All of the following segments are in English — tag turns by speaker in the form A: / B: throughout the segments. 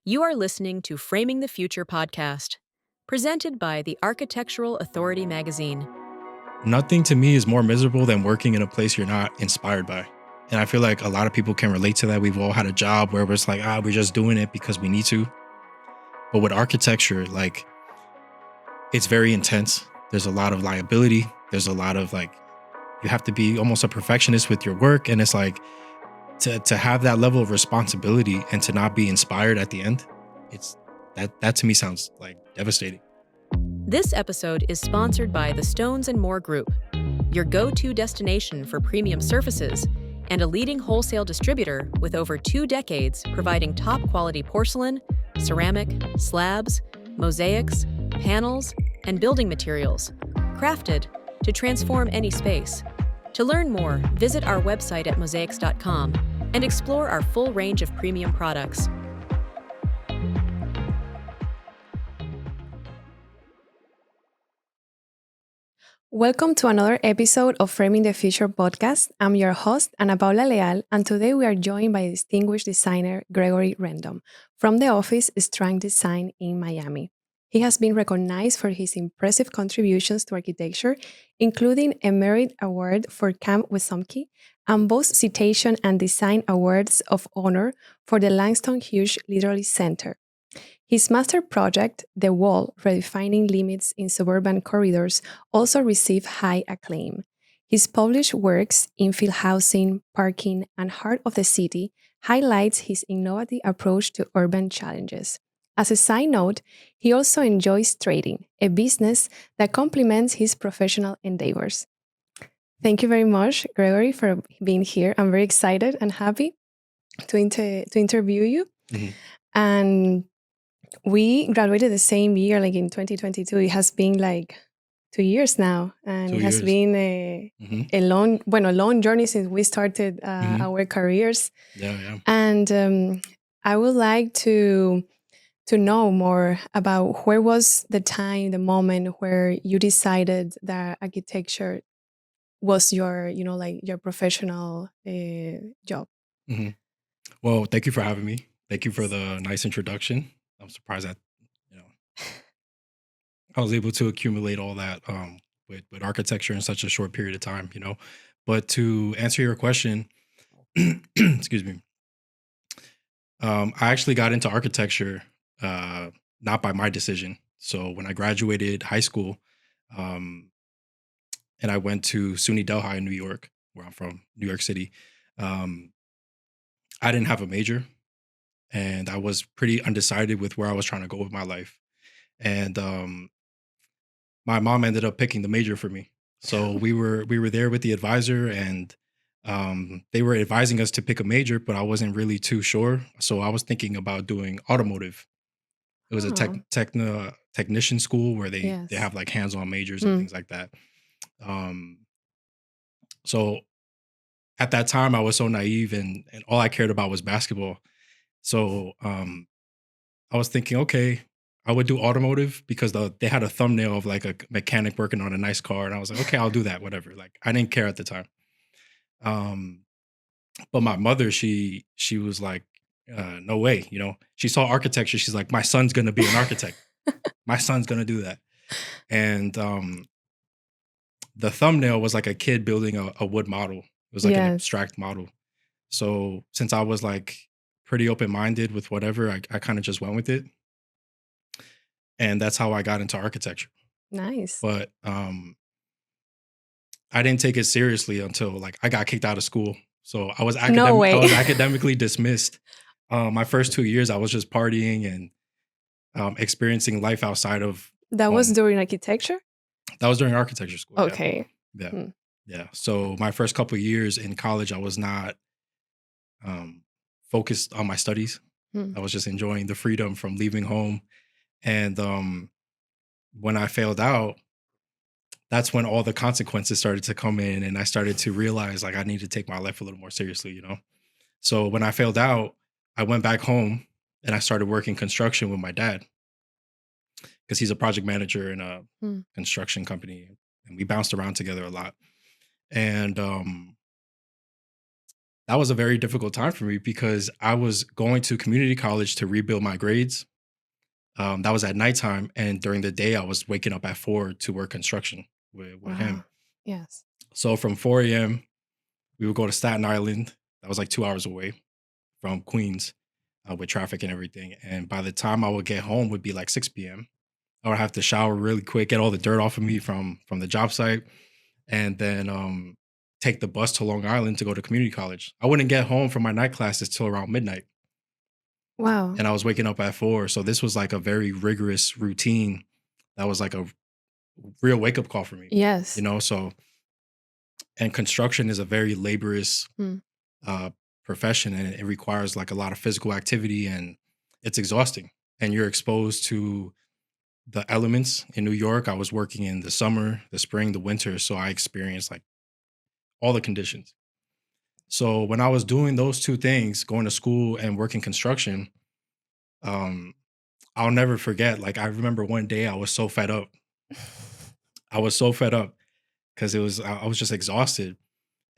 A: You are listening to Framing the Future podcast, presented by the Architectural Authority magazine.
B: Nothing to me is more miserable than working in a place you're not inspired by. And I feel like a lot of people can relate to that. We've all had a job where it's like, we're just doing it because we need to. But with architecture, like, it's very intense. There's a lot of liability. There's a lot of you have to be almost a perfectionist with your work. And it's like to have that level of responsibility and to not be inspired at the end, it's that to me sounds like devastating.
A: This episode is sponsored by the Stones and More Group, your go-to destination for premium surfaces and a leading wholesale distributor with over 2 decades providing top-quality porcelain, ceramic, slabs, mosaics, panels, and building materials, crafted to transform any space. To learn more, visit our website at mosaics.com and explore our full range of premium products.
C: Welcome to another episode of Framing the Future podcast. I'm your host, Ana Paula Leal, and today we are joined by distinguished designer Gregory Rendon from the office STRANG Design in Miami. He has been recognized for his impressive contributions to architecture, including a Merit Award for Camp Wesumkee and both Citation and Design Awards of Honor for the Langston Hughes Literary Center. His master project, The Wall, Redefining Limits in Suburban Corridors, also received high acclaim. His published works, Infill Housing, Parking, and Heart of the City, highlights his innovative approach to urban challenges. As a side note, he also enjoys trading, a business that complements his professional endeavors. Thank you very much, Gregory, for being here. I'm very excited and happy to interview you.
B: Mm-hmm.
C: And we graduated the same year, like in 2022. It has been like 2 years now, and it has been a long journey since we started our careers.
B: Yeah.
C: And I would like to know more about where was the time, the moment where you decided that architecture was your, your professional job.
B: Mm-hmm. Well, thank you for having me. Thank you for the nice introduction. I'm surprised that I was able to accumulate all that with architecture in such a short period of time. But to answer your question, excuse me, I actually got into architecture not by my decision. So when I graduated high school, and I went to SUNY Delhi in New York, where I'm from, New York City, I didn't have a major. And I was pretty undecided with where I was trying to go with my life. And my mom ended up picking the major for me. So we were there with the advisor, and they were advising us to pick a major, but I wasn't really too sure. So I was thinking about doing automotive. It was a technician school where they have like hands-on majors and things like that. So at that time, I was so naive, and all I cared about was basketball. So I was thinking, okay, I would do automotive because they had a thumbnail of like a mechanic working on a nice car. And I was like, okay, I'll do that, whatever. Like, I didn't care at the time. But my mother, she was like, no way, she saw architecture. She's like, my son's going to be an architect. My son's going to do that. And the thumbnail was like a kid building a wood model. It was like an abstract model. So since I was like pretty open-minded with whatever, I kind of just went with it. And that's how I got into architecture.
C: Nice.
B: But I didn't take it seriously until like I got kicked out of school. So I was academically dismissed. My first 2 years, I was just partying and experiencing life outside of.
C: That was during architecture?
B: That was during architecture school.
C: Okay.
B: Yeah. Yeah. So my first couple of years in college, I was not focused on my studies. I was just enjoying the freedom from leaving home. And when I failed out, that's when all the consequences started to come in, and I started to realize like I need to take my life a little more seriously, So when I failed out, I went back home and I started working construction with my dad because he's a project manager in a construction company, and we bounced around together a lot. And that was a very difficult time for me because I was going to community college to rebuild my grades. That was at nighttime, and during the day, I was waking up at 4 to work construction with
C: Wow.
B: him.
C: Yes.
B: So from 4 a.m., we would go to Staten Island. That was like 2 hours away from Queens with traffic and everything. And by the time I would get home, would be like 6 p.m. I would have to shower really quick, get all the dirt off of me from the job site, and then take the bus to Long Island to go to community college. I wouldn't get home from my night classes till around midnight,
C: Wow.
B: and I was waking up at 4. So this was like a very rigorous routine. That was like a real wake up call for me,
C: Yes.
B: So, and construction is a very laborious
C: Hmm.
B: profession, and it requires like a lot of physical activity, and it's exhausting. And you're exposed to the elements in New York. I was working in the summer, the spring, the winter, so I experienced like all the conditions. So when I was doing those two things, going to school and working construction, um, I'll never forget. Like I remember one day I was so fed up. I was so fed up because I was just exhausted.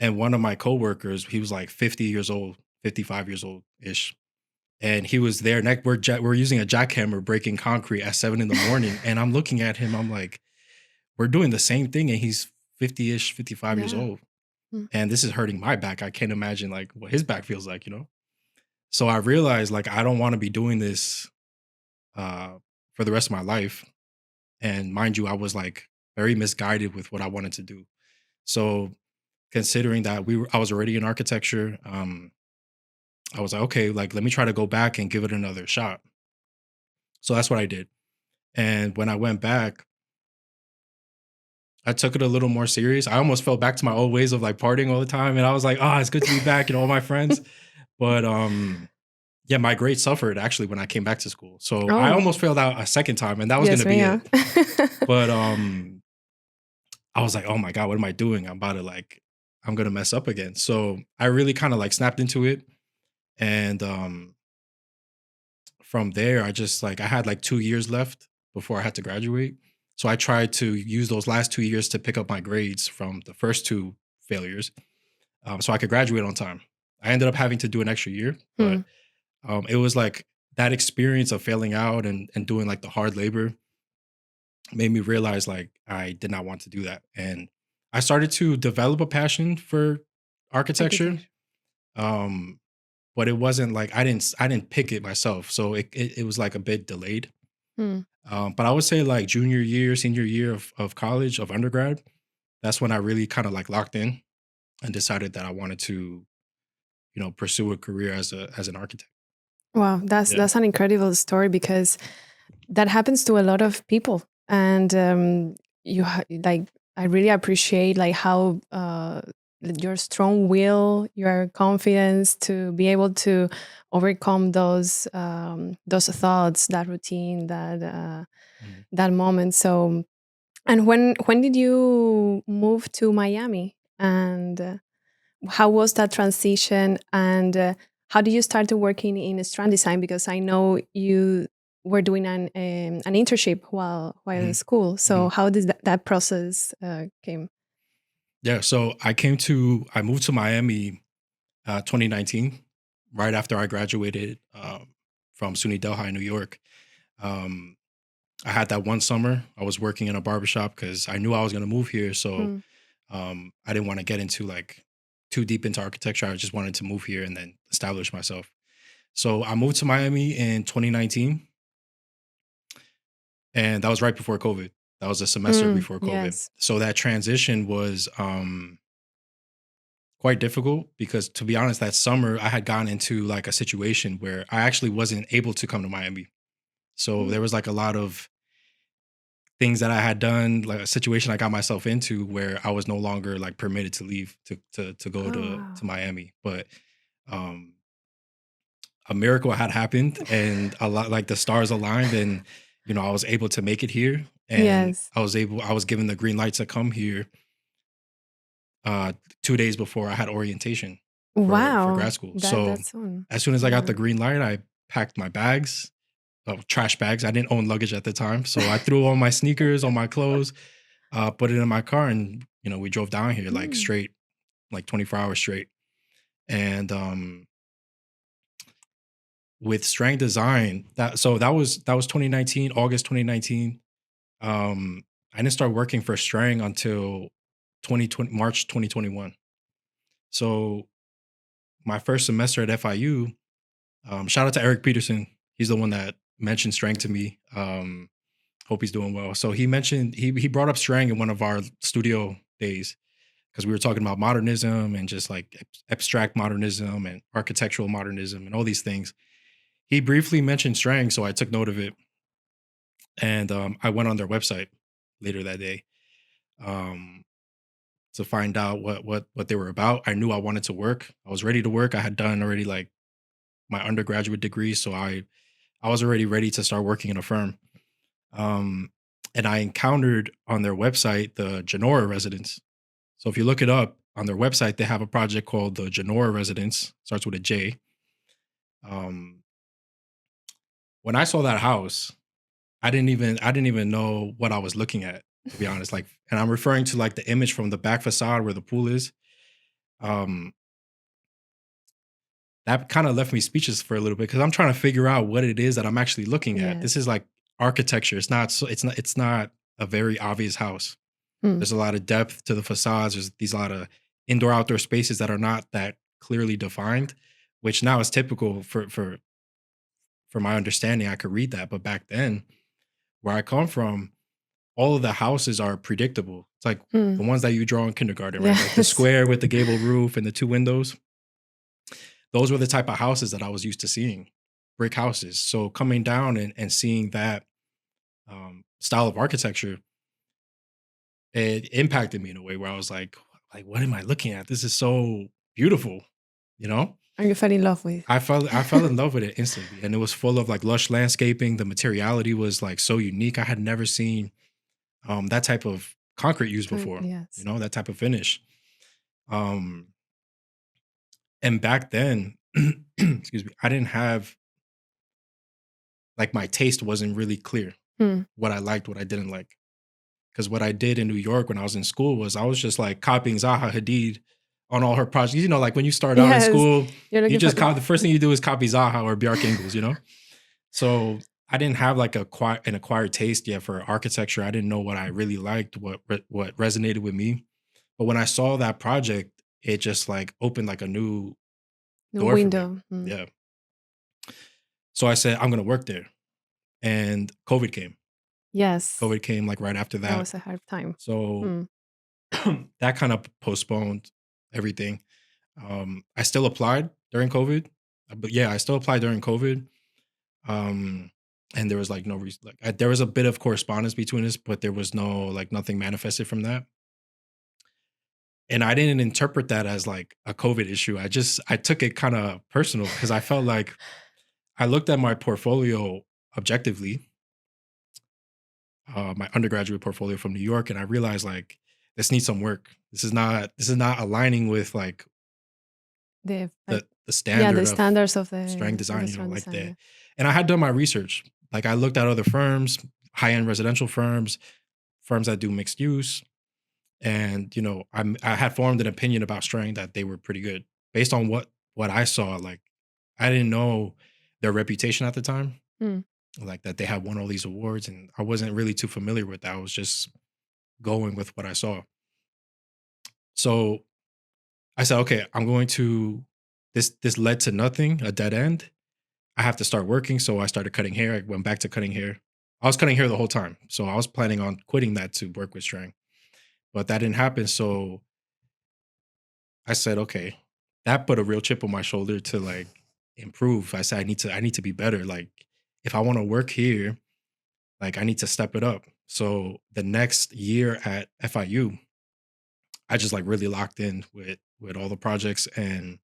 B: And one of my coworkers, he was like 50 years old, 55 years old ish. And he was there. We're using a jackhammer breaking concrete at 7 in the morning. And I'm looking at him. I'm like, we're doing the same thing. And he's 50-ish, 55 years
C: Yeah.
B: old.
C: Hmm.
B: And this is hurting my back. I can't imagine like what his back feels like. So I realized like I don't want to be doing this for the rest of my life. And mind you, I was like very misguided with what I wanted to do. So considering that I was already in architecture, I was like, okay, like let me try to go back and give it another shot. So that's what I did. And when I went back, I took it a little more serious. I almost fell back to my old ways of like partying all the time. And I was like, oh, it's good to be back and all my friends. But yeah, my grades suffered actually when I came back to school. So I
C: Oh,
B: almost failed out a second time, and that was
C: yes,
B: gonna be
C: yeah.
B: it. But I was like, oh my God, what am I doing? I'm gonna mess up again. So I really kind of like snapped into it. And from there, I had like 2 years left before I had to graduate. So I tried to use those last 2 years to pick up my grades from the first two failures, so I could graduate on time. I ended up having to do an extra year,
C: Hmm.
B: but it was like that experience of failing out and doing like the hard labor made me realize like I did not want to do that. And I started to develop a passion for architecture.
C: Architecture.
B: Um, but it wasn't like I didn't pick it myself. So it was like a bit delayed.
C: Hmm.
B: But I would say like junior year, senior year of college, of undergrad, that's when I really kind of like locked in and decided that I wanted to, pursue a career as an architect.
C: Wow,
B: Yeah.
C: that's an incredible story because that happens to a lot of people, and like I really appreciate like how your strong will, your confidence to be able to overcome those thoughts, that routine,
B: Mhm.
C: that moment. So, and when did you move to Miami, and how was that transition, and how did you start to working in strand design? Because I know you were doing an internship while in
B: Mhm.
C: school. So
B: Mhm.
C: how did that process came?
B: Yeah. So I moved to Miami 2019, right after I graduated from SUNY Delhi, New York. Um, I had that one summer. I was working in a barbershop because I knew I was going to move here. So
C: Mm,
B: I didn't want to get into like too deep into architecture. I just wanted to move here and then establish myself. So I moved to Miami in 2019, and that was right before COVID. That was a semester before COVID.
C: yes.
B: So that transition was quite difficult because, to be honest, that summer I had gotten into like a situation where I actually wasn't able to come to Miami. So
C: Mm.
B: there was like a lot of things that I had done, like a situation I got myself into where I was no longer like permitted to leave to go
C: Oh
B: to
C: wow.
B: Miami. But um a miracle had happened, and a lot like the stars aligned, and I was able to make it here, and
C: Yes.
B: I was given the green light to come here 2 days before I had orientation for
C: Wow.
B: grad school.
C: That
B: So
C: that's one.
B: as soon as I got the
C: Yeah.
B: green light, I packed my bags, trash bags. I didn't own luggage at the time, so I threw all my sneakers, all my clothes, put it in my car, and we drove down here like
C: Mm.
B: straight, like 24 hours straight. And with Strang Design, that was 2019, August 2019. I didn't start working for Strang until 2020, March 2021. So my first semester at FIU, shout out to Eric Peterson. He's the one that mentioned Strang to me. Hope he's doing well. So he mentioned he brought up Strang in one of our studio days because we were talking about modernism and just like abstract modernism and architectural modernism and all these things. He briefly mentioned Strang, so I took note of it, and I went on their website later that day to find out what they were about. I knew I wanted to work. I was ready to work. I had done already like my undergraduate degree, so I was already ready to start working in a firm. And I encountered on their website the Genora residence. So if you look it up on their website, they have a project called the Genora residence. Starts with a J. When I saw that house, I didn't even know what I was looking at, to be honest. Like, and I'm referring to like the image from the back facade where the pool is. That kind of left me speechless for a little bit because I'm trying to figure out what it is that I'm actually looking at. This is like architecture. It's not a very obvious house. There's a lot of depth to the facades. There's a lot of indoor outdoor spaces that are not that clearly defined, which now is typical for my understanding. I could read that, but back then, where I come from, all of the houses are predictable. It's like the ones that you draw in kindergarten, right? Like the square with the gable roof and the 2 windows. Those were the type of houses that I was used to seeing, brick houses. So coming down and seeing that style of architecture, it impacted me in a way where I was like, what am I looking at? This is so beautiful, you know?
C: And you fell in love with?
B: I fell in love with it instantly. And it was full of like lush landscaping. The materiality was like so unique. I had never seen that type of concrete used before, you know, that type of finish. And back then, excuse me, I didn't have, like, my taste wasn't really clear. What I liked, what I didn't like. Because what I did in New York when I was in school was I was just like copying Zaha Hadid on all her projects. You know, like when you start out in school, you just the first thing you do is copy Zaha or Bjarke Ingels, you know? So I didn't have like an acquired taste yet for architecture. I didn't know what I really liked, what resonated with me. But when I saw that project, it just like opened like a new door
C: window.
B: For me. Yeah. So I said, I'm going to work there. And COVID came.
C: Yes.
B: COVID came like right after that.
C: That was a hard time.
B: So that kind of postponed everything. I still applied during COVID. But yeah, I still applied during COVID. And there was like no reason. Like there was a bit of correspondence between us, but there was no like nothing manifested from that. And I didn't interpret that as like a COVID issue. I took it kind of personal because I felt like I looked at my portfolio objectively, my undergraduate portfolio from New York, and I realized like this needs some work. This is not aligning with like the standard,
C: the standards of the
B: Strang Design, you know, like
C: design,
B: that. And I had done my research. Like I looked at other firms, high-end residential firms that do mixed use. And, you know, I had formed an opinion about Strang that they were pretty good based on what I saw. Like, I didn't know their reputation at the time, like that they had won all these awards, and I wasn't really too familiar with that. I was just going with what I saw. So I said, okay, I'm going to, this led to nothing, a dead end. I have to start working. So I started cutting hair. I went back to cutting hair. I was cutting hair the whole time. So I was planning on quitting that to work with Strang. But that didn't happen. So I said, okay, that put a real chip on my shoulder to like improve. I said, I need to be better. Like if I want to work here, like I need to step it up. So the next year at FIU, I just like really locked in with all the projects and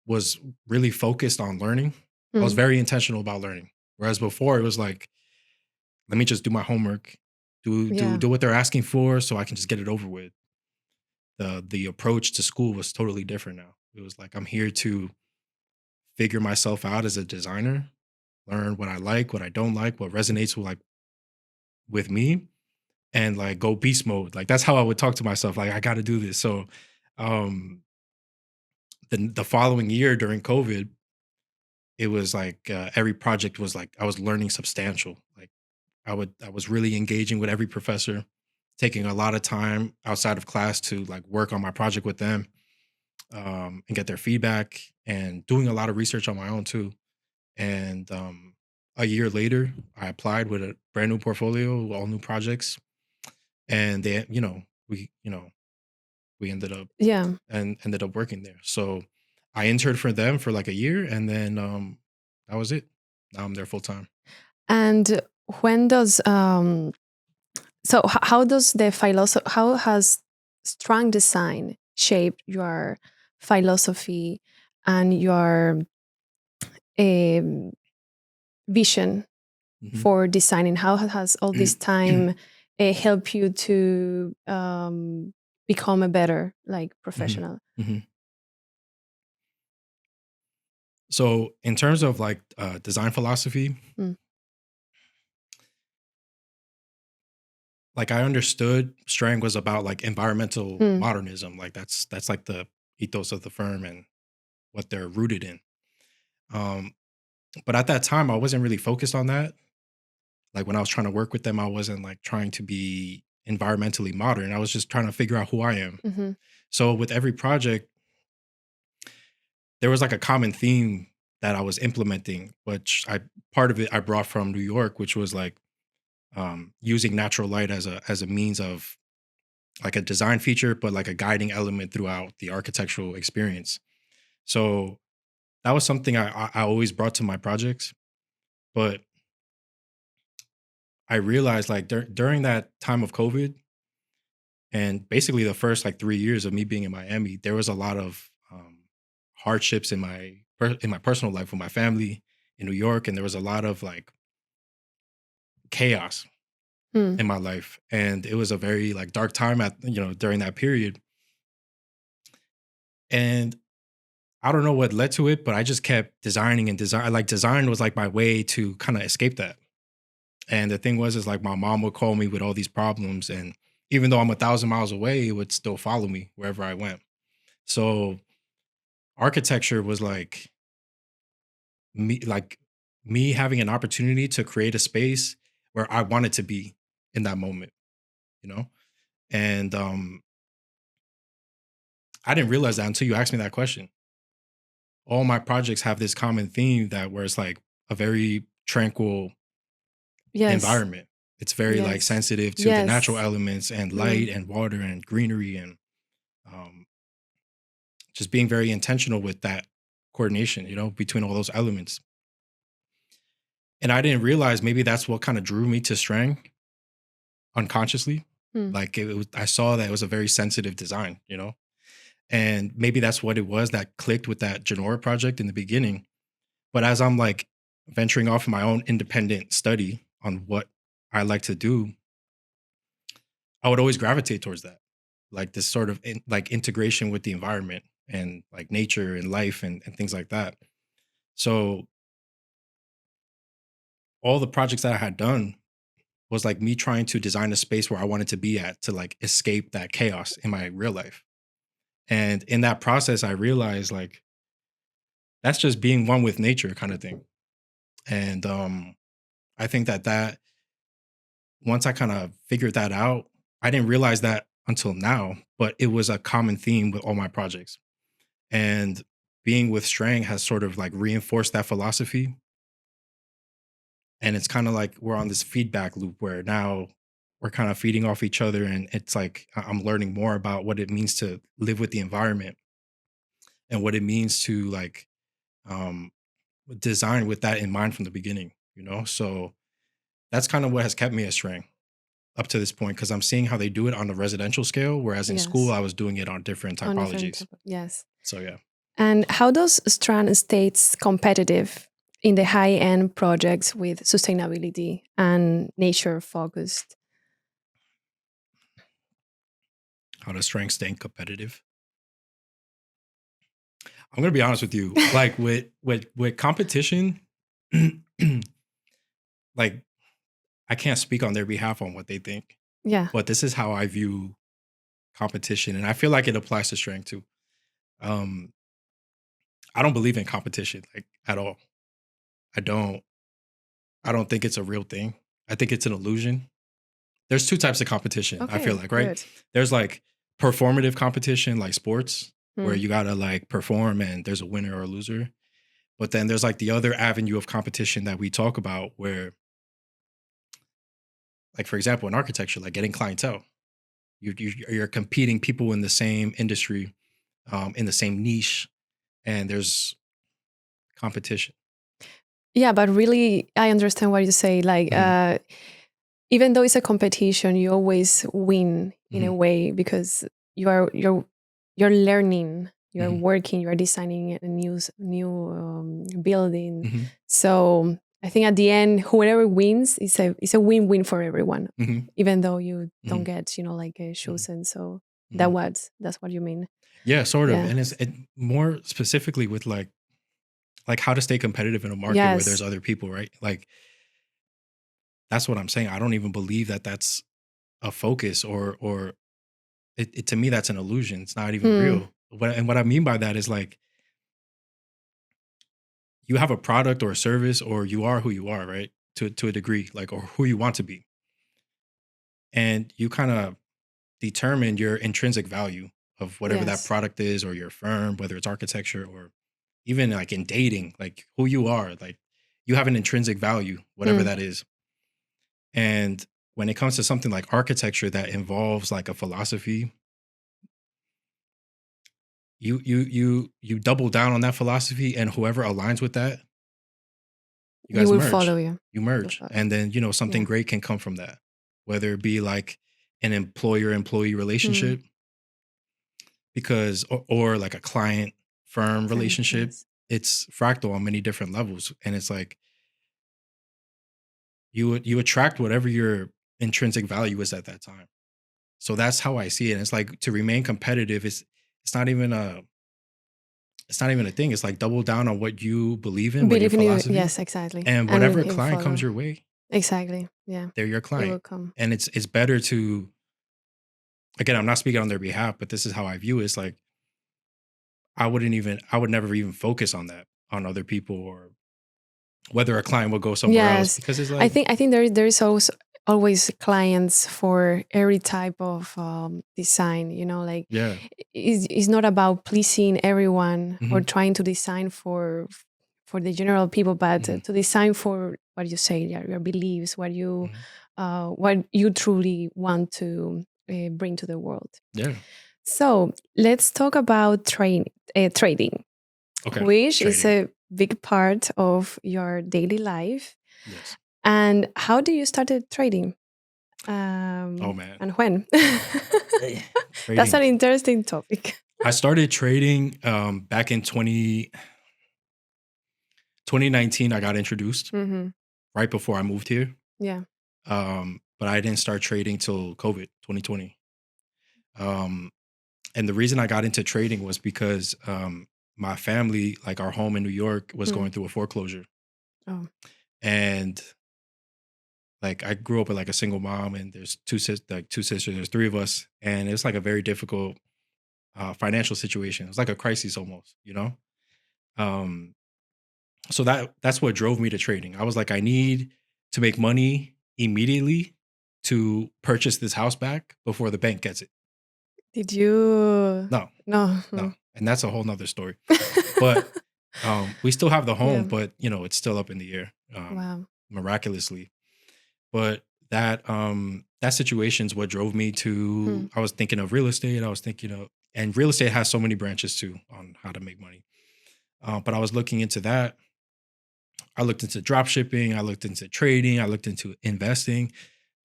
B: was really focused on learning. I was very intentional about learning. Whereas before it was like, let me just do my homework, do what they're asking for so I can just get it over with. The approach to school was totally different now. It was like, I'm here to figure myself out as a designer, learn what I like, what I don't like, what resonates with me, and like go beast mode. Like that's how I would talk to myself. Like I got to do this. So the following year during COVID, it was like every project was like I was learning substantial. Like I was really engaging with every professor, taking a lot of time outside of class to like work on my project with them, and get their feedback, and doing a lot of research on my own too. And a year later, I applied with a brand new portfolio, all new projects, and they, we
C: Yeah.
B: ended up working there. So I interned for them for like a year, and then that was it. Now I'm there full time.
C: And when does so how does the philosophy, how has strong design shaped your philosophy and your um, vision
B: Mhm.
C: for designing? How has all this time helped you to become a better like
B: Mhm.
C: professional?
B: Mhm. So in terms of like design philosophy,
C: Mm.
B: like I understood Strang was about like environmental
C: Mm.
B: modernism. Like that's like the ethos of the firm and what they're rooted in. Um, but at that time, I wasn't really focused on that. Like when I was trying to work with them, I wasn't like trying to be environmentally modern. I was just trying to figure out who I am.
C: Hmm.
B: So with every project, there was like a common theme that I was implementing, which I part of it I brought from New York, which was like using natural light as a means of like a design feature, but like a guiding element throughout the architectural experience. So that was something I always brought to my projects, but I realized like during that time of COVID and basically the first like 3 years of me being in Miami, there was a lot of hardships in my personal life with my family in New York, and there was a lot of like chaos
C: Mm.
B: in my life, and it was a very like dark time at during that period. And I don't know what led to it, but I just kept designing and design. Like design was like my way to kind of escape that. And the thing was, is like my mom would call me with all these problems, and even though I'm 1,000 miles away, it would still follow me wherever I went. So architecture was like me having an opportunity to create a space where I wanted to be in that moment, you know? And I didn't realize that until you asked me that question. All my projects have this common theme that where it's like a very tranquil
C: Yes.
B: environment. It's very like
C: Yes.
B: sensitive to the natural
C: Yes.
B: elements and
C: Mm.
B: light and water and greenery, and um, just being very intentional with that coordination, between all those elements. And I didn't realize maybe that's what kind of drew me to Strang unconsciously.
C: Mm.
B: Like I saw that it was a very sensitive design, and maybe that's what it was that clicked with that Genora project in the beginning. But as I'm like venturing off in my own independent study on what I like to do, I would always gravitate towards that, like this sort of like integration with the environment and like nature and life and things like that. So all the projects that I had done was like me trying to design a space where I wanted to be at to like escape that chaos in my real life. And in that process, I realized like that's just being one with nature kind of thing. And I think that once I kind of figured that out, I didn't realize that until now, but it was a common theme with all my projects. And being with Strang has sort of like reinforced that philosophy. And it's kind of like we're on this feedback loop where now we're kind of feeding off each other. And it's like I'm learning more about what it means to live with the environment and what it means to like um, design with that in mind from the beginning. So that's kind of what has kept me at Strang up to this point because I'm seeing how they do it on the residential scale, whereas in school
C: Yes.
B: I was doing it on different
C: On different
B: typologies.
C: type yes.
B: So yeah.
C: And how does Strand stays competitive in the high-end projects with sustainability and nature focused?
B: How does Strang stay competitive? I'm gonna be honest with you. Like with competition, like I can't speak on their behalf on what they think,
C: Yeah.
B: but this is how I view competition, and I feel like it applies to Strang too. Um, I don't believe in competition like at all. I don't I don't think it's a real thing. I think it's an illusion. There's two types of competition, I feel
C: Okay,
B: like, right?
C: good.
B: There's like performative competition like sports where
C: Mm.
B: you got to like perform and there's a winner or a loser. But then there's like the other avenue of competition that we talk about where like for example in architecture like getting clientele. You're competing people in the same industry, in the same niche, and there's competition.
C: Yeah, but really, I understand what you say. Like,
B: Mhm,
C: even though it's a competition, you always win in a
B: mhm,
C: way because you're learning, you're
B: mhm,
C: working, you're designing a new building.
B: mhm,
C: So I think at the end, whoever wins is a win-win for everyone,
B: mhm,
C: even though you don't
B: mhm,
C: get like
B: mhm,
C: chosen. So
B: mhm.
C: that's what you mean.
B: Yeah, sort of,
C: Yeah.
B: and more specifically with like how to stay competitive in a market where there's
C: Yes.
B: other people, right? Like that's what I'm saying. I don't even believe that that's a focus or to me that's an illusion. It's not even
C: Hmm.
B: real. What I mean by that is like you have a product or a service or you are who you are, right? To a degree, like or who you want to be. And you kind of determine your intrinsic value of whatever that
C: Yes.
B: product is or your firm, whether it's architecture or even like in dating, like who you are, like you have an intrinsic value, whatever
C: Hmm.
B: that is. And when it comes to something like architecture that involves like a philosophy, you double down on that philosophy and whoever aligns with that, you
C: You
B: guys
C: will follow
B: merge.
C: you.
B: You
C: Will
B: merge.
C: follow.
B: And then, something
C: Yeah.
B: great can come from that. Whether it be like an employer-employee
C: Hmm.
B: relationship because or like a client firm
C: Client.
B: relationship,
C: Yes.
B: it's fractal on many different levels. And it's like you attract whatever your intrinsic value is at that time. So that's how I see it. And it's like to remain competitive is it's not even a it's not even a thing. It's like double down on what you believe in, what your
C: Believe in you.
B: philosophy,
C: Yes, exactly.
B: and
C: And
B: whatever
C: he'll
B: client comes
C: follow.
B: your way,
C: Exactly. Yeah.
B: they're your
C: They
B: client.
C: will come.
B: And it's better to again, I'm not speaking on their behalf, but this is how I view it. It's like I would never even focus on that on other people or whether a client will go somewhere else
C: Yes.
B: because it's
C: I
B: like,
C: think there is also always clients for every type of design, like
B: yeah.
C: it's not about pleasing everyone or
B: Hmm.
C: trying to design for the general people, but
B: Hmm.
C: to design for what you say, your beliefs,
B: Hmm.
C: what you truly want to bring to the world.
B: Yeah.
C: So let's talk about trading,
B: Okay.
C: which is
B: Trading.
C: a big part of your daily life.
B: Yes.
C: And how do you started trading?
B: Oh man.
C: And when?
B: Eh,
C: That's
B: Trading.
C: an interesting topic.
B: I started trading back in 2019. I got introduced
C: Hmm.
B: right before I moved here.
C: Yeah.
B: But I didn't start trading till COVID 2020. Um, and the reason I got into trading was because my family, like our home in New York, was
C: Mm.
B: going through a foreclosure.
C: Oh.
B: And like I grew up with like a single mom, and there's two sisters. There's three of us, and it's like a very difficult financial situation. It was like a crisis almost. Um, so that's what drove me to trading. I was like, I need to make money immediately to purchase this house back before the bank gets it.
C: Did you?
B: No,
C: No.
B: no, and that's a whole nother story. But we still have the home,
C: Yeah.
B: but it's still up in the air,
C: Wow.
B: miraculously. But that situation's what drove me
C: Hmm.
B: to. I was thinking of real estate. I was thinking of, and real estate has so many branches too on how to make money. But I was looking into that. I looked into drop shipping. I looked into trading. I looked into investing.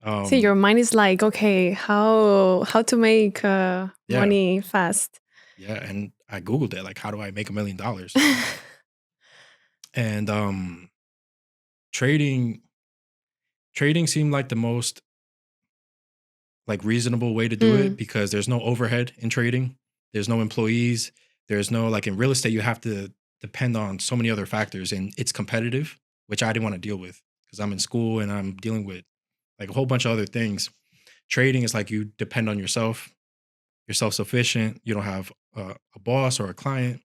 C: See,
B: Um,
C: your mind is like, okay, how to make
B: yeah,
C: money fast.
B: yeah. And I Googled it, like, how do I make $1 million? And trading, trading seemed like the most like reasonable way to do it
C: Mm.
B: because there's no overhead in trading. There's no employees. There's no like in real estate, you have to depend on so many other factors and it's competitive, which I didn't want to deal with because I'm in school and I'm dealing with like a whole bunch of other things. Trading is like you depend on yourself. You're self-sufficient. You don't have a boss or a client.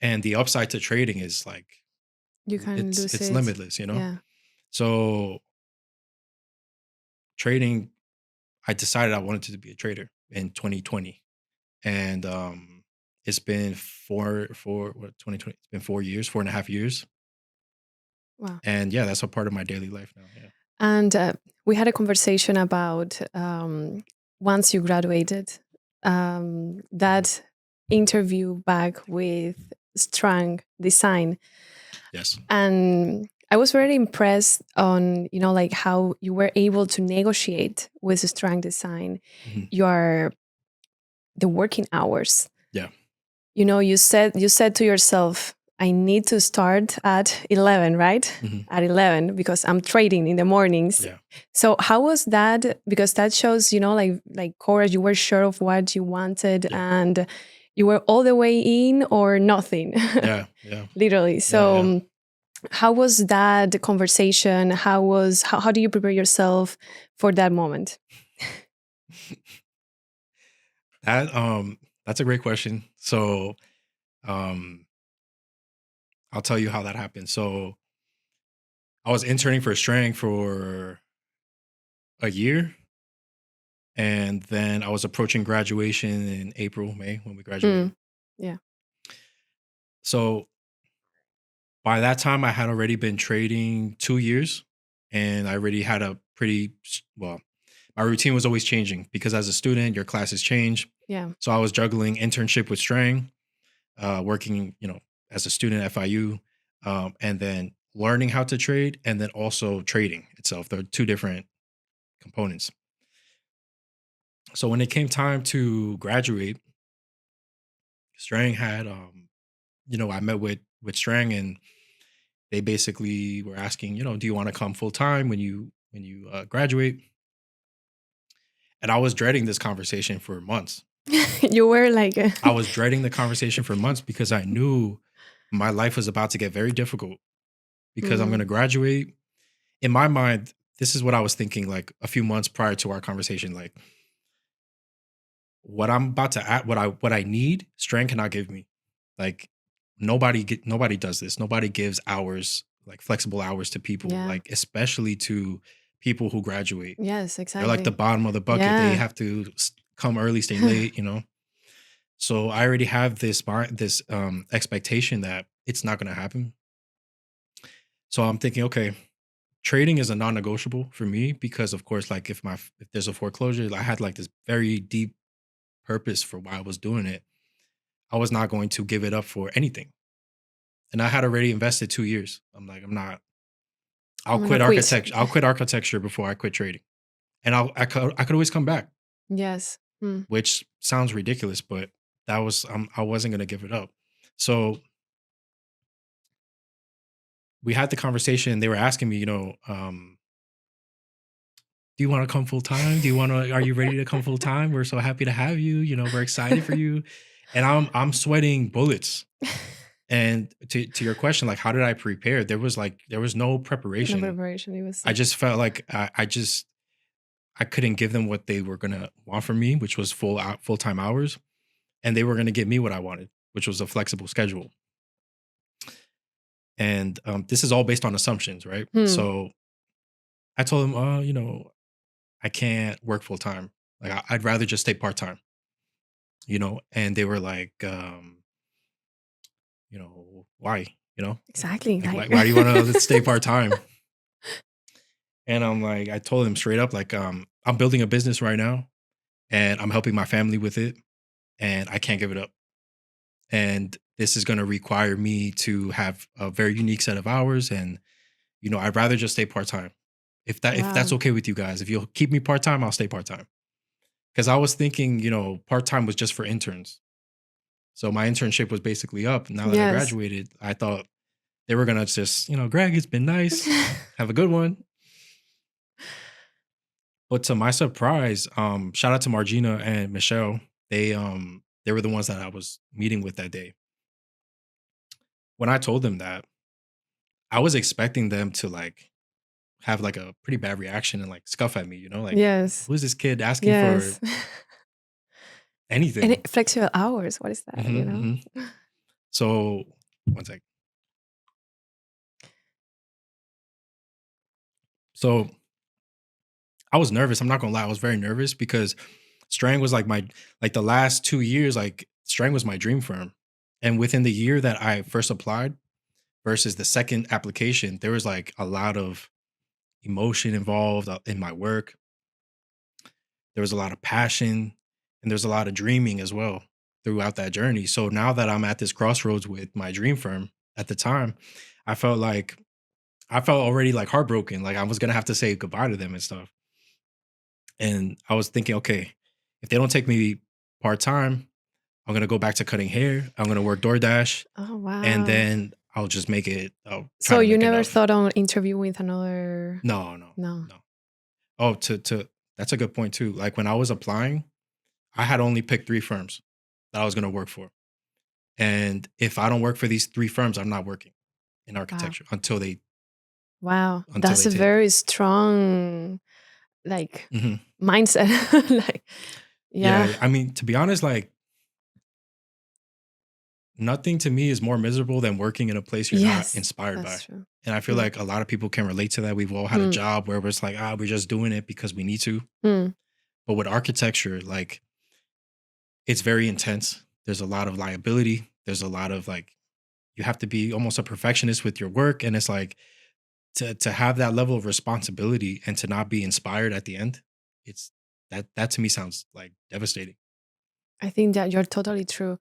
B: And the upside to trading is like
C: You can lose
B: it's
C: it.
B: limitless,
C: Yeah.
B: So trading, I decided I wanted to be a trader in 2020. And it's been 2020, it's been 4 years, 4.5 years.
C: Wow.
B: And yeah, that's a part of my daily life now. Yeah.
C: And we had a conversation about once you graduated, that interview back with STRANG Design.
B: Yes.
C: And I was very impressed on, like how you were able to negotiate with STRANG Design
B: Mhm.
C: the working hours.
B: Yeah.
C: You said to yourself, I need to start at 11, right?
B: Mhm.
C: At 11 because I'm trading in the mornings.
B: Yeah.
C: So how was that? Because that shows, like courage, you were sure of what you wanted
B: Yeah.
C: and you were all the way in or nothing.
B: Yeah. Yeah.
C: Literally. So
B: Yeah.
C: how was that conversation? How do you prepare yourself for that moment?
B: That's a great question. So um I'll tell you how that happened. So I was interning for Strang for a year, and then I was approaching graduation in April, May when we graduated.
C: Yeah.
B: So by that time, I had already been trading 2 years, and I already had a well. My routine was always changing because as a student, your classes change.
C: Yeah.
B: So I was juggling internship with Strang, working, as a student at FIU, and then learning how to trade, and then also trading itself. They're two different components. So when it came time to graduate, Strang had, I met with Strang, and they basically were asking, do you want to come full time when you graduate? And I was dreading this conversation for months.
C: You were like
B: I was dreading the conversation for months because I knew my life was about to get very difficult because I'm going to graduate. In my mind, this is what I was thinking like a few months prior to our conversation. Like what I'm about to add, what I need, Strang cannot give me. Like nobody does this. Nobody gives hours, like flexible hours to people,
C: Yeah.
B: like especially to people who graduate.
C: Yes,
B: They're like the
C: exactly.
B: bottom of the bucket. They have to come early, stay late. So I already have this expectation that it's not going to happen. So I'm thinking, okay, trading is a non-negotiable for me because, of course, like if there's a foreclosure, I had like this very deep purpose for why I was doing it. I was not going to give it up for anything, and I had already invested 2 years. I'm like, I'm not. I'll
C: I'm gonna
B: quit
C: quit.
B: architecture. I'll quit architecture before I quit trading, and I could always come back,
C: Yes.
B: which sounds ridiculous, but I wasn't going to give it up. So we had the conversation. They were asking me, do you want to come full time? Are you ready to come full time? We're so happy to have you. We're excited for you. And I'm sweating bullets. And to your question, like, how did I prepare? There was no preparation.
C: No preparation. It was
B: I just felt like I couldn't give them what they were going to want from me, which was full-time hours. And they were going to give me what I wanted, which was a flexible schedule. And this is all based on assumptions, right? So I told them, I can't work full time. Like I'd rather just stay part time, and they were like, why,
C: exactly
B: like
C: like
B: why do you want to stay part time? And I'm like, I told them straight up, like, I'm building a business right now and I'm helping my family with it and I can't give it up. And this is going to require me to have a very unique set of hours. And, I'd rather just stay part time. If that's
C: wow.
B: okay with you guys, if you'll keep me part time, I'll stay part time. Because I was thinking, part time was just for interns. So my internship was basically up. Now that I
C: Yes.
B: graduated, I thought they were gonna just, Greg, it's been nice. Have a good one. But to my surprise, shout out to Margina and Michelle. They were the ones that I was meeting with that day. When I told them that, I was expecting them to like have like a pretty bad reaction and like scuff at me, like
C: Yes.
B: who is this kid asking
C: Yes.
B: for anything?
C: And flexible hours. What is that?
B: Mhm, mhm. So one sec. So I was nervous. I'm not gonna lie. I was very nervous because Strang was like the last 2 years, like Strang was my dream firm. And within the year that I first applied versus the second application, there was like a lot of emotion involved in my work. There was a lot of passion and there's a lot of dreaming as well throughout that journey. So now that I'm at this crossroads with my dream firm at the time, I felt like I felt already like heartbroken. Like I was gonna have to say goodbye to them and stuff. And I was thinking, okay, if they don't take me part time, I'm gonna go back to cutting hair. I'm gonna work DoorDash,
C: Oh,
B: and
C: wow.
B: then I'll just make it. I'll try
C: So
B: to
C: you
B: make
C: never
B: enough.
C: thought on interview with another?
B: No, no,
C: No.
B: no. Oh, to that's a good point too. Like when I was applying, I had only picked 3 firms that I was gonna work for, and if I don't work for these 3 firms, I'm not working in
C: Wow.
B: architecture until they
C: Wow.
B: until
C: That's
B: they
C: a
B: take.
C: very strong like
B: Mhm.
C: mindset. Like, yeah.
B: Yeah, I mean, to be honest, like nothing to me is more miserable than working in a place you're not
C: Yes,
B: inspired by.
C: that's true.
B: And I feel
C: Mm,
B: like a lot of people can relate to that. We've all had a
C: mm,
B: job where it's like, we're just doing it because we need to.
C: mm.
B: But with architecture, like it's very intense. There's a lot of liability. There's a lot of like you have to be almost a perfectionist with your work. And it's like to have that level of responsibility and to not be inspired at the end, it's that to me sounds like devastating.
C: I think that you're totally true.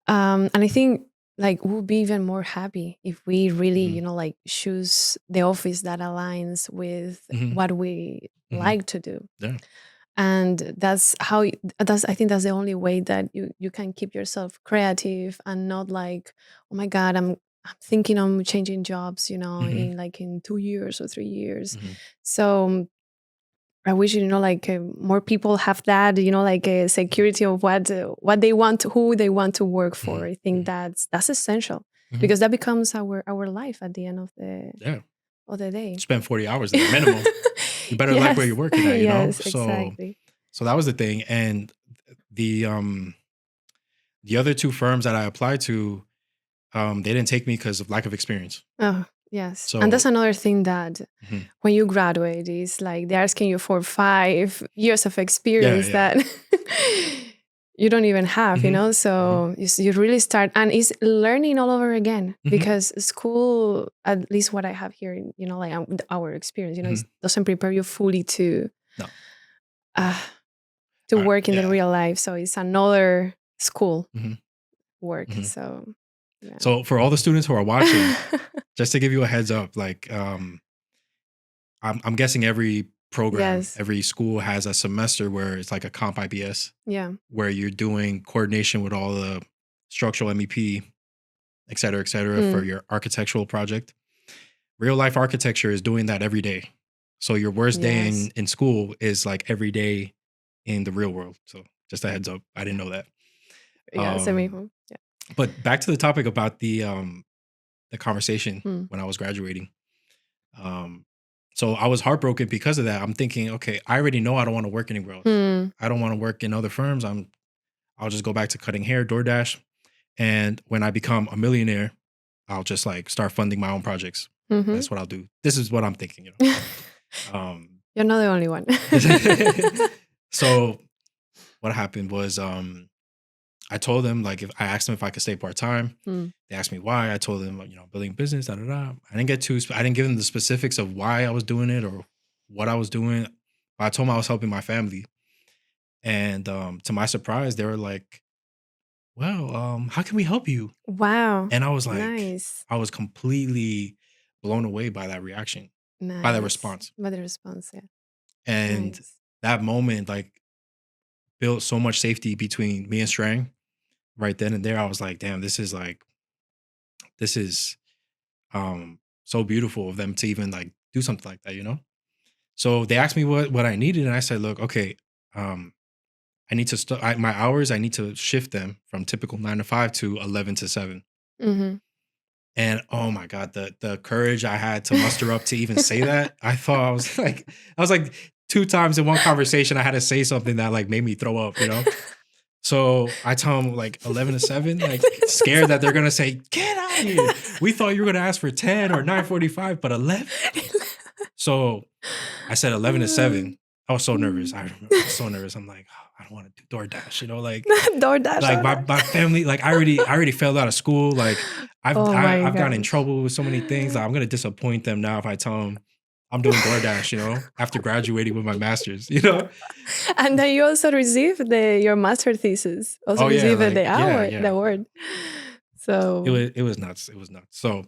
C: And I think like we'll be even more happy if we really,
B: Hmm.
C: like choose the office that aligns with
B: Hmm.
C: what we
B: Hmm.
C: like to do.
B: Yeah.
C: And that's how that's I think that's the only way that you can keep yourself creative and not like, oh my god, I'm thinking I'm changing jobs,
B: Hmm.
C: in 2 years or 3 years.
B: Hmm.
C: So I wish, like more people have that, like a
B: Hmm.
C: security of what they want, who they want to work for.
B: Hmm.
C: I think that's essential
B: Hmm.
C: because that becomes our life at the end of the
B: Yeah.
C: day.
B: Spend 40 hours there minimum. You better like where you're
C: Yes,
B: working at, you know?
C: yes,
B: So
C: exactly.
B: so that was the thing. And the the other 2 firms that I applied to, they didn't take me because of lack of experience.
C: Oh, yes. And that's
B: So
C: another thing that
B: mhm.
C: when you graduate is like they're asking you for 5 years of
B: Yeah,
C: experience
B: yeah.
C: that you don't even have,
B: Hmm. Hmm.
C: So you really start, and it's learning all over again
B: Hmm.
C: because school, at least what I have here, like our experience,
B: Hmm.
C: it doesn't prepare you fully
B: No.
C: uh, to work in the
B: Yeah.
C: real life. So it's another school
B: Hmm.
C: work.
B: Hmm.
C: So, yeah.
B: So for all the students who are watching, just to give you a heads up, like I'm guessing every program,
C: Yes.
B: every school has a semester where it's like a comp IBS,
C: Yeah.
B: where you're doing coordination with all the structural MEP, et cetera, for
C: Mm,
B: your architectural project. Real life architecture is doing that every day. So your worst day
C: yes.
B: in school is like every day in the real world. So just a heads up. I didn't know that.
C: Yeah. Same
B: Um,
C: here. Yeah.
B: but back to the topic about the conversation
C: Mm.
B: when I was graduating. Um, so I was heartbroken because of that. I'm thinking, okay, I already know I don't want to work anywhere else.
C: Mm.
B: I don't want to work in other firms. I'll just go back to cutting hair, DoorDash. And when I become a millionaire, I'll just like start funding my own projects.
C: Mhm.
B: That's what I'll do. This is what I'm thinking, Um,
C: You're not the only one.
B: so what happened was I told them like if I asked them if I could stay part time.
C: Mm.
B: They asked me why. I told them building business. Da, da, da. I didn't give them the specifics of why I was doing it or what I was doing. But I told them I was helping my family, and to my surprise, they were like, "Well, how can we help you?"
C: Wow.
B: And I was like,
C: Nice.
B: I was completely blown away by that reaction, by that
C: Nice.
B: response,
C: But the response, yeah.
B: and
C: Nice.
B: that moment like built so much safety between me and Strang. Right then and there, I was like, "Damn, this is so beautiful of them to even like do something like that." So they asked me what I needed, and I said, look, okay, um I need to my hours, I need to shift them from typical 9 to 5 to 11 to 7.
C: Mhm.
B: And oh my god, the courage I had to muster up to even say that, I thought I was like 2 times in one conversation I had to say something that like made me throw up. So I tell them like 11 to 7, like scared that they're going to say, get out of here. We thought you were going to ask for 10 or 9:45, but 11. So I said 11 to 7. I was so nervous. I was so nervous. I'm like, oh, I don't want to do DoorDash, like
C: DoorDash.
B: like my family, like I already failed out of school. Like I've gotten in trouble with so many things. Like, I'm going to disappoint them now if I tell them I'm doing DoorDash, after graduating with my master's,
C: And then you also received your master thesis. Also received the award. So
B: it was nuts. It was nuts. So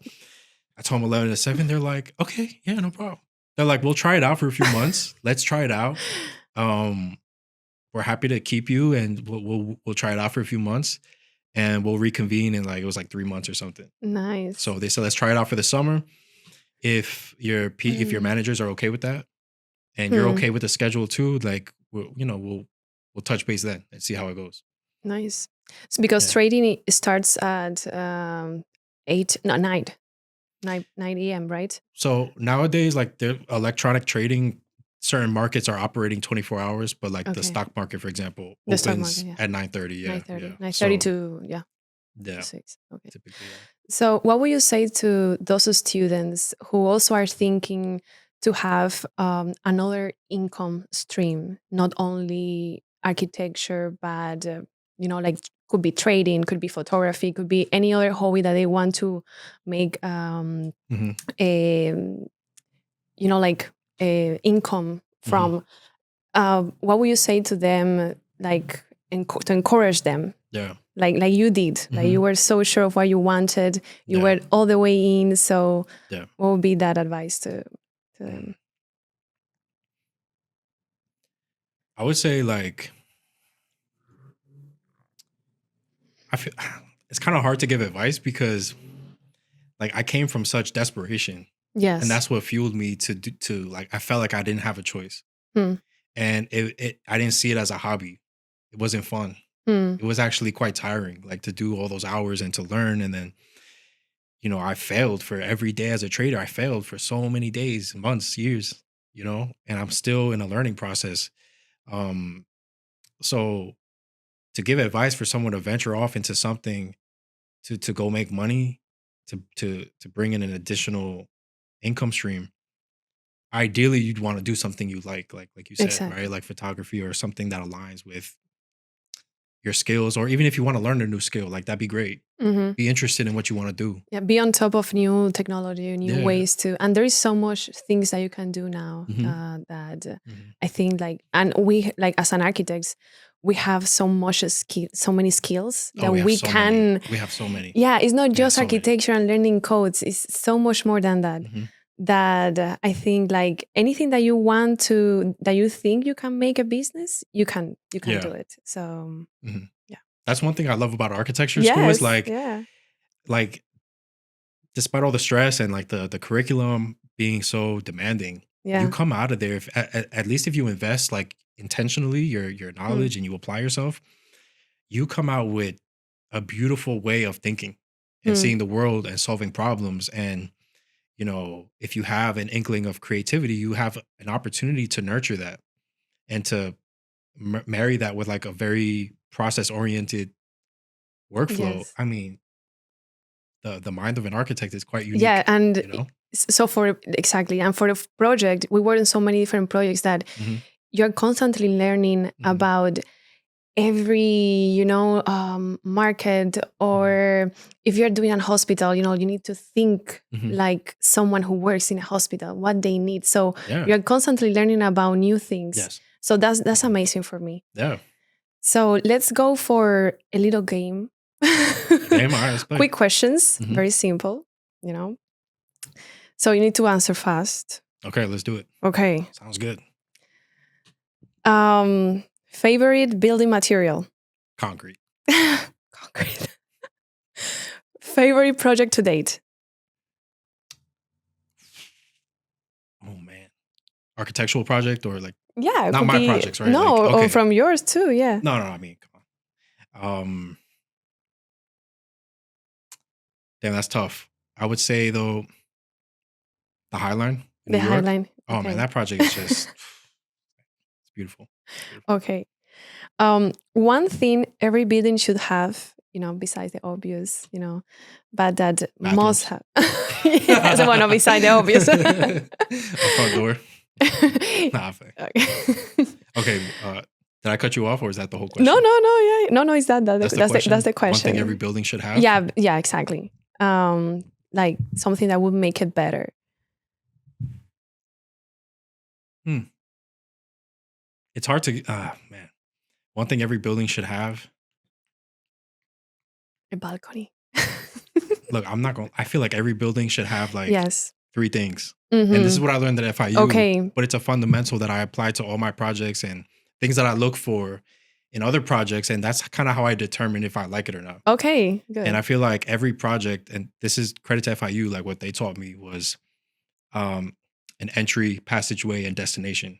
B: I told them 11 to 7. They're like, okay, yeah, no problem. They're like, we'll try it out for a few months. Let's try it out. We're happy to keep you, and we'll try it out for a few months, and we'll reconvene in it was like 3 months or something.
C: Nice.
B: So they said, let's try it out for the summer. If your managers are okay with that, and you're okay with the schedule too, like we'll touch base then and see how it goes.
C: Nice. So because trading starts at 9 a.m., right?
B: So nowadays, like the electronic trading, certain markets are operating 24 hours, but like the stock market, for example, opens at 9:30. Yeah,
C: 9:30 to 6. Okay.
B: Typically,
C: So what would you say to those students who also are thinking to have another income stream, not only architecture, but like could be trading, could be photography, could be any other hobby that they want to make income from. What would you say to them, like to encourage them?
B: Yeah.
C: Like you did, like you were so sure of what you wanted, you were all the way in. So what would be that advice to them?
B: I would say like, I feel it's kind of hard to give advice because like I came from such desperation.
C: Yes.
B: And that's what fueled me to like, I felt like I didn't have a choice. And I didn't see it as a hobby. It wasn't fun. It was actually quite tiring, like to do all those hours and to learn. And then, I failed for every day as a trader. I failed for so many days, months, years, and I'm still in a learning process. So to give advice for someone to venture off into something to go make money, to bring in an additional income stream, ideally you'd want to do something you like you said, right? Like photography or something that aligns with your skills, or even if you want to learn a new skill, like that'd be great. Be interested in what you want to do.
C: Yeah, be on top of new technology, new ways to, and there is so much things that you can do now that I think and we like as an architects, we have so many skills that we
B: have so many.
C: Yeah, it's not just architecture and learning codes. It's so much more than that. That I think like anything that you want to, that you think you can make a business, you can do it. So
B: that's one thing I love about architecture school is like despite all the stress and like the curriculum being so demanding, you come out of there at least if you invest like intentionally your knowledge and you apply yourself, you come out with a beautiful way of thinking and seeing the world and solving problems. And if you have an inkling of creativity, you have an opportunity to nurture that and to marry that with like a very process-oriented workflow. I mean, the mind of an architect is quite unique.
C: Yeah, and so for the project, we work on so many different projects that you're constantly learning about every market, or if you're doing a hospital, you need to think like someone who works in a hospital, what they need. So you're constantly learning about new things. So that's amazing for me. So let's go for a little game. Quick questions, very simple, so you need to answer fast.
B: Okay, let's do it.
C: Okay,
B: sounds good.
C: Favorite building material?
B: Concrete.
C: Concrete. Favorite project to date?
B: Oh man, architectural project or like?
C: Yeah,
B: not my projects, right?
C: No, like, or from yours too. Yeah.
B: No. I mean, come on. Damn, that's tough. I would say though, the High Line.
C: The High Line.
B: Oh man, that project is just it's beautiful.
C: Okay. One thing every building should have, besides the obvious, but that must have. Yes, bueno, beside the obvious.
B: A front door. Nah,
C: Okay.
B: Okay. Did I cut you off, or is that the whole question?
C: No, yeah. No, it's that. That's the question.
B: One thing every building should have?
C: Yeah, exactly. Like something that would make it better.
B: It's hard to, man. One thing every building should have.
C: A balcony.
B: Look, I feel like every building should have like
C: yes.
B: 3 things.
C: Mm-hmm.
B: And this is what I learned at FIU.
C: Okay.
B: But it's a fundamental that I apply to all my projects and things that I look for in other projects. And that's kind of how I determine if I like it or not.
C: Okay, good.
B: And I feel like every project, and this is credit to FIU, like what they taught me was an entry, passageway, and destination.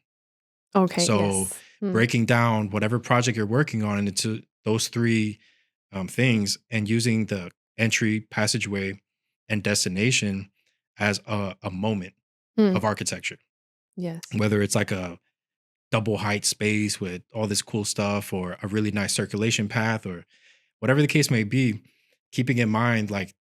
C: Okay.
B: So
C: yes.
B: breaking down whatever project you're working on into those 3 things and using the entry, passageway, and destination as a moment of architecture.
C: Yes.
B: Whether it's like a double height space with all this cool stuff or a really nice circulation path or whatever the case may be, keeping in mind like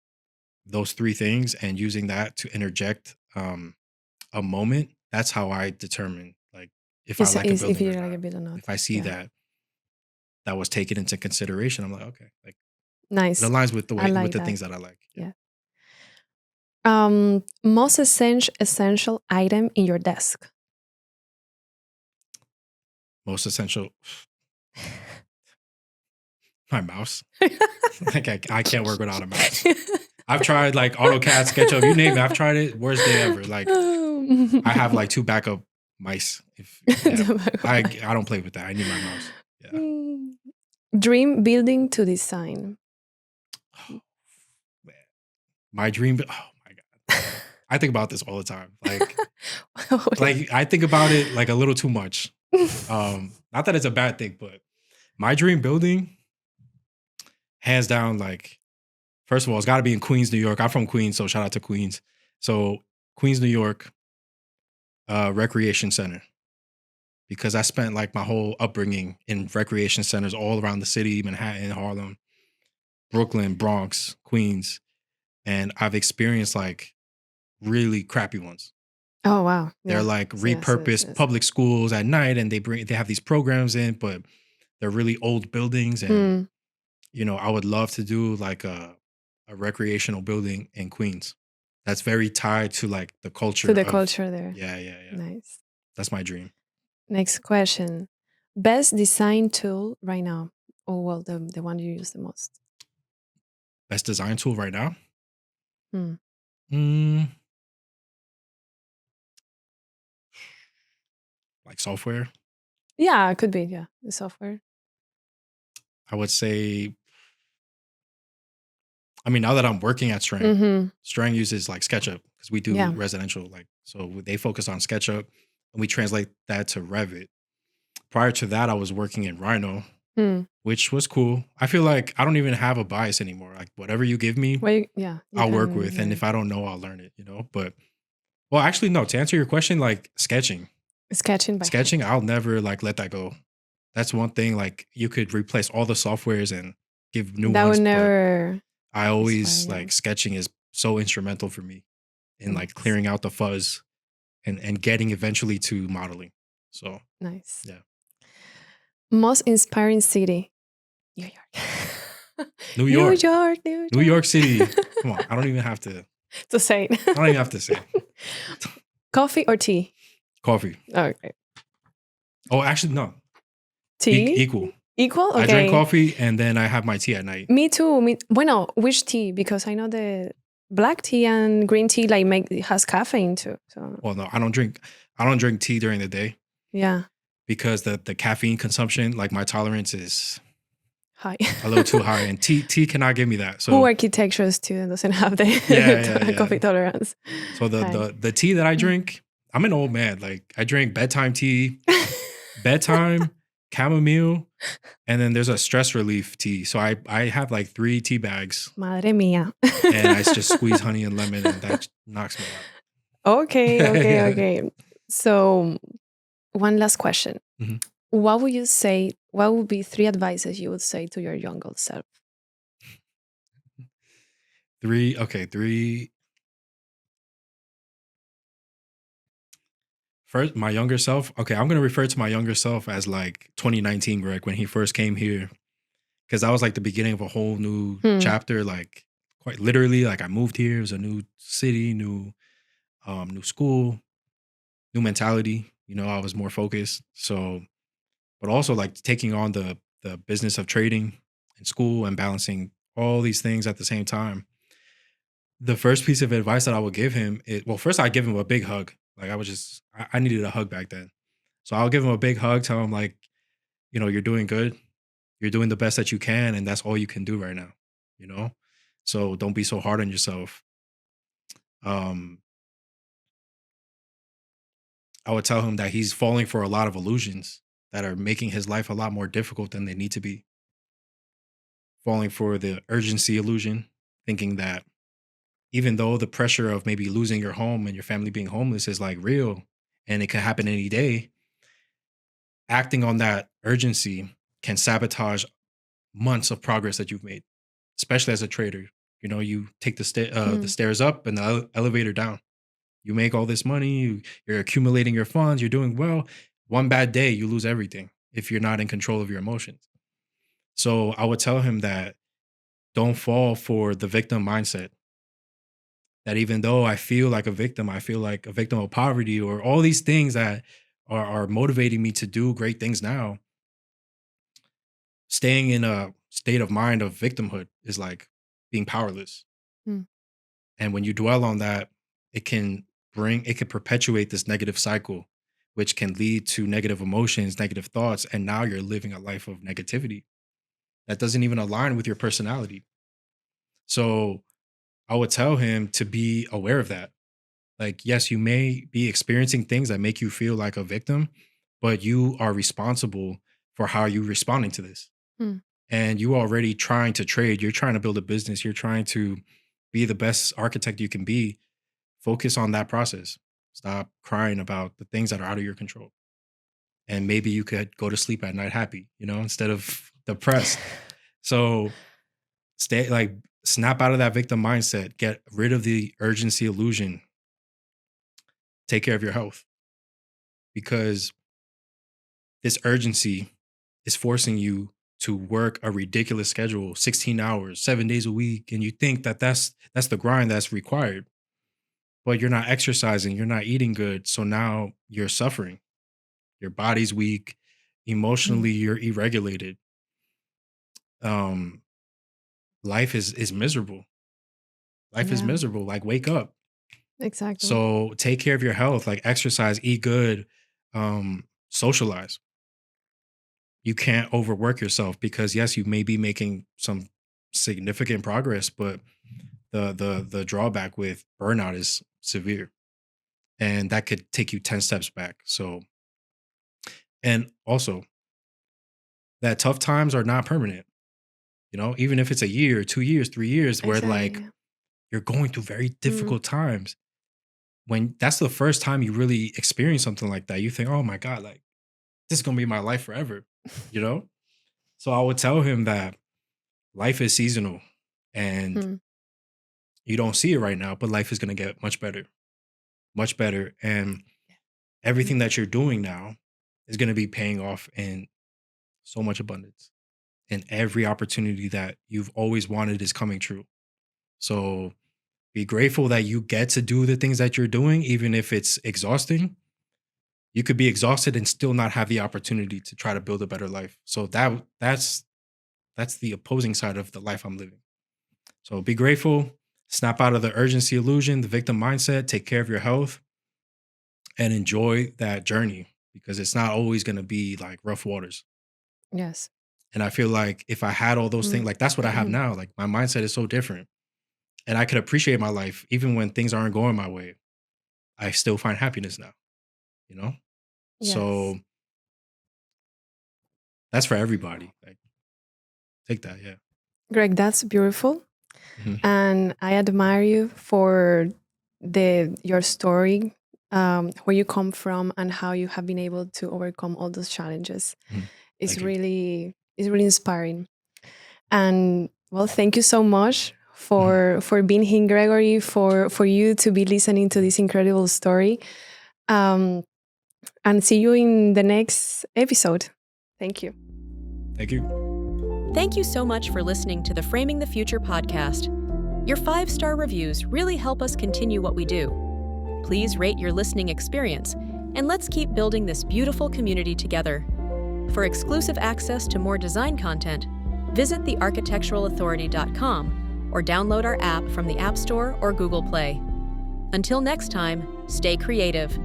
B: those 3 things and using that to interject a moment. That's how I determine like if I like a building
C: if you
B: or
C: like
B: not.
C: a building or not.
B: If I see that was taken into consideration, I'm like, okay, like
C: nice.
B: it aligns with the way
C: like
B: with the
C: that.
B: things that I like.
C: Yeah. Most essential item in your desk.
B: Most essential. My mouse. Like I can't work without a mouse. I've tried like AutoCAD, SketchUp, you name it. I've tried it. Worst day ever. Like I have like 2 backup mice. I don't play with that. I need my mouse. Yeah.
C: Dream building to design.
B: Oh, man. My dream. Oh my God. I think about this all the time. Like I think about it like a little too much. Not that it's a bad thing, but my dream building, hands down, like, first of all, it's got to be in Queens, New York. I'm from Queens, so shout out to Queens. So Queens, New York, recreation center. Because I spent like my whole upbringing in recreation centers all around the city, Manhattan, Harlem, Brooklyn, Bronx, Queens. And I've experienced like really crappy ones.
C: Oh, wow.
B: They're like repurposed public schools at night, and they have these programs in, but they're really old buildings. And, I would love to do like a recreational building in Queens that's very tied to like the culture.
C: To the culture there.
B: Yeah.
C: Nice.
B: That's my dream.
C: Next question. Best design tool right now? Or well, the one you use the most.
B: Best design tool right now? Like software?
C: Yeah, it could be. Yeah, the software.
B: I would say, I mean, now that I'm working at STRANG, STRANG uses like SketchUp because we do residential. Like, so they focus on SketchUp and we translate that to Revit. Prior to that, I was working in Rhino, which was cool. I feel like I don't even have a bias anymore. Like whatever you give me, I'll work with. And if I don't know, I'll learn it, But, well, actually, no, to answer your question, like sketching, I'll never like let that go. That's one thing. Like you could replace all the softwares and give new ones.
C: That would never.
B: I always like sketching is so instrumental for me in like clearing out the fuzz and getting eventually to modeling. So
C: nice.
B: Yeah.
C: Most inspiring city? New York.
B: New York.
C: New
B: York City. Come on. I don't even have to
C: say it.
B: I don't even have to say it.
C: Coffee or tea?
B: Coffee.
C: Okay.
B: Oh, actually, no.
C: Tea?
B: Equal.
C: Equal? Okay.
B: I drink coffee and then I have my tea at night.
C: Me too. Bueno, which tea? Because I know the black tea and green tea has caffeine too. So.
B: Well, no, I don't drink tea during the day.
C: Yeah.
B: Because the caffeine consumption, like my tolerance is
C: high.
B: A little too high. And tea cannot give me that. So
C: who architecture student doesn't have the coffee tolerance.
B: So the tea that I drink, I'm an old man. Like I drink bedtime tea, chamomile, and then there's a stress relief tea. So I have like 3 tea bags.
C: Madre mía.
B: And I just squeeze honey and lemon and that knocks me out.
C: Okay. So one last question.
B: Mm-hmm.
C: What would you say what would be 3 advices you would say to your younger self?
B: Three. First, my younger self. Okay, I'm gonna refer to my younger self as like 2019 Greg when he first came here, because that was like the beginning of a whole new
C: Hmm.
B: chapter. Like quite literally, like I moved here. It was a new city, new school, new mentality. I was more focused. So, but also like taking on the business of trading in school and balancing all these things at the same time. The first piece of advice that I would give him is, well, first I give him a big hug. Like I needed a hug back then. So I'll give him a big hug, tell him like, you're doing good. You're doing the best that you can, and that's all you can do right now. You know? So don't be so hard on yourself. Um, I would tell him that he's falling for a lot of illusions that are making his life a lot more difficult than they need to be. Falling for the urgency illusion, thinking that even though the pressure of maybe losing your home and your family being homeless is like real and it could happen any day, acting on that urgency can sabotage months of progress that you've made, especially as a trader. You take the
C: Hmm.
B: stairs up and the elevator down. You make all this money, you're accumulating your funds, you're doing well. One bad day, you lose everything if you're not in control of your emotions. So I would tell him that don't fall for the victim mindset. That even though I feel like a victim, I feel like a victim of poverty or all these things that are motivating me to do great things now, staying in a state of mind of victimhood is like being powerless.
C: Hmm.
B: And when you dwell on that, it can perpetuate this negative cycle, which can lead to negative emotions, negative thoughts. And now you're living a life of negativity that doesn't even align with your personality. So I would tell him to be aware of that. Like, yes, you may be experiencing things that make you feel like a victim, but you are responsible for how you responding to this.
C: Hmm.
B: And you already trying to trade, you're trying to build a business, you're trying to be the best architect you can be. Focus on that process. Stop crying about the things that are out of your control. And maybe you could go to sleep at night happy, instead of depressed. So stay like snap out of that victim mindset, get rid of the urgency illusion, take care of your health because this urgency is forcing you to work a ridiculous schedule, 16 hours, 7 days a week, and you think that that's the grind that's required. But you're not exercising, you're not eating good, so now you're suffering. Your body's weak,
C: Hmm.
B: emotionally you're irregulated. Um life is miserable. Life is
C: Yeah,
B: miserable. Like wake up.
C: exactly.
B: So take care of your health, like exercise, eat good, socialize. You can't overwork yourself because yes, you may be making some significant progress, but the drawback with burnout is severe and that could take you 10 steps back. So and also that tough times are not permanent, even if it's a year, 2 years, 3 years, where like
C: Exactly.
B: you're going through very
C: Mm.
B: difficult times. When that's the first time you really experience something like that, you think, oh my God, like this is gonna be my life forever, you know? So I would tell him that life is seasonal and
C: Hmm.
B: you don't see it right now, but life is gonna get much better, much better. And
C: Mm.
B: everything that you're doing now is gonna be paying off in so much abundance. And every opportunity that you've always wanted is coming true. So be grateful that you get to do the things that you're doing, even if it's exhausting. You could be exhausted and still not have the opportunity to try to build a better life. So that's the opposing side of the life I'm living. So be grateful, snap out of the urgency illusion, the victim mindset, take care of your health, and enjoy that journey because it's not always going to be like rough waters.
C: Yes.
B: And I feel like if I had all those things,
C: Mm.
B: like that's what I have now. Like my mindset is so different. And I could appreciate my life even when things aren't going my way. I still find happiness now, you know?
C: Yes.
B: So that's for everybody. Like take that, yeah.
C: Greg, that's beautiful.
B: Mhm,
C: And I admire you for your story, where you come from and how you have been able to overcome all those challenges.
B: mhm.
C: It's
B: Thank you.
C: really inspiring. And well, thank you so much for being here, Gregory, for you to be listening to this incredible story. And see you in the next episode. Thank you.
B: Thank you.
A: Thank you so much for listening to the Framing the Future podcast. Your 5-star reviews really help us continue what we do. Please rate your listening experience, and let's keep building this beautiful community together. For exclusive access to more design content, visit thearchitecturalauthority.com or download our app from the App Store or Google Play. Until next time, stay creative.